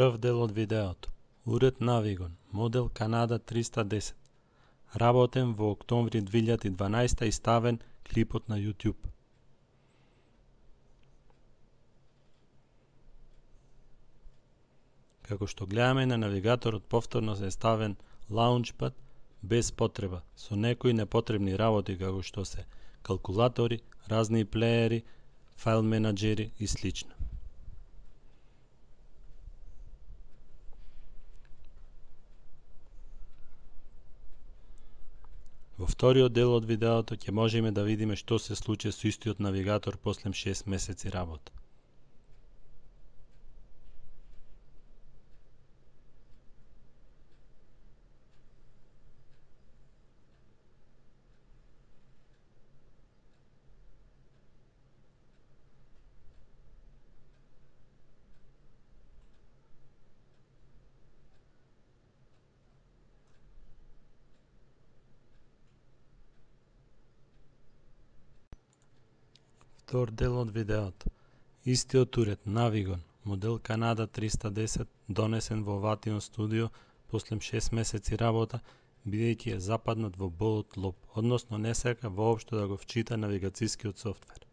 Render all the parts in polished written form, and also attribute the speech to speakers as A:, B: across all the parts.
A: Прв дел од видеото. Уред Navigon, модел Канада 310. Работен во октомври 2012 и ставен клипот на YouTube. Како што гледаме на навигаторот повторно се ставен Launchpad без потреба, со некои непотребни работи како што се калкулатори, разни плеери, файл менаџери и слично. Во вториот дел од видеото ќе можеме да видиме што се случи со истиот навигатор после 6 месеци работа. Втор дел од видеото. Истиот уред Navigon, модел Канада 310, донесен во Ovation Studio после 6 месеци работа, бидејќи е западнат во болот лоб, односно не сака воопшто да го вчита навигацијскиот софтвер.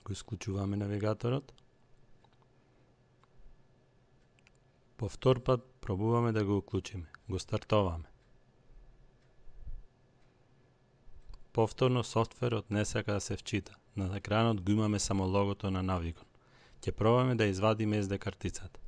A: Го исклучуваме навигаторот. По втор пат пробуваме да го уклучиме. Го стартоваме. Повторно софтверот не сака да се вчита. На екранот го имаме само логото на Navigon. Ќе пробаме да извадиме SD картицата.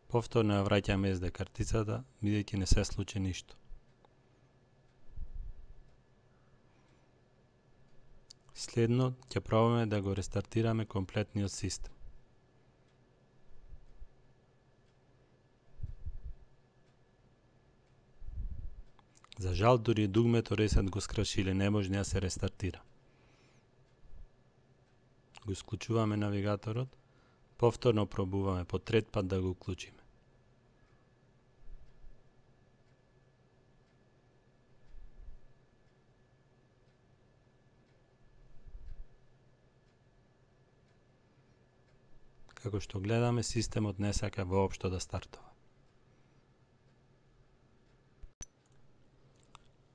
A: Повторно ја враќаме SD картицата, бидејќи не се случи ништо. Следно ќе пробаме да го рестартираме комплетниот систем. За жал, дури дугмето Reset го скрашиле, не може да се рестартира. Го исклучуваме навигаторот, повторно пробуваме по трет пат да го уклучиме. Како што гледаме, системот не сака воопшто да стартува.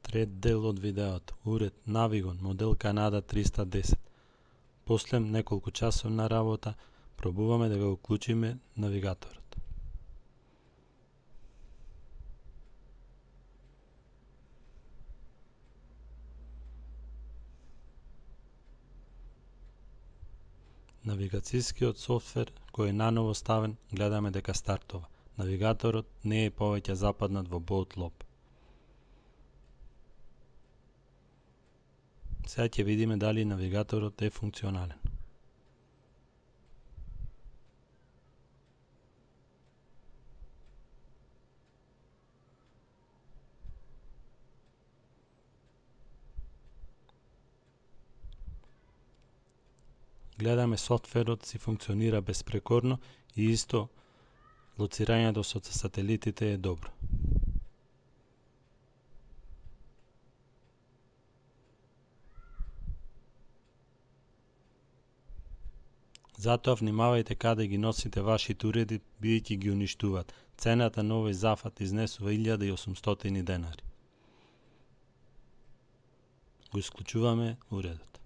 A: Трет дел од видеото. Уред Navigon, модел Канада 310. После неколку часов на работа, пробуваме да го уклучиме навигаторот. Навигацијскиот софтвер кој е наново ставен, гледаме дека стартува. Навигаторот не е повеќе западнат во болот лоб. Сега ќе видиме дали навигаторот е функционален. Гледаме софтверот си функционира безпрекорно и исто лоцирањето со сателитите е добро. Затоа внимавајте каде ги носите вашите уреди, бидејќи ги уништуваат. Цената на овој зафат изнесува 1800 денари. Го исклучуваме уредот.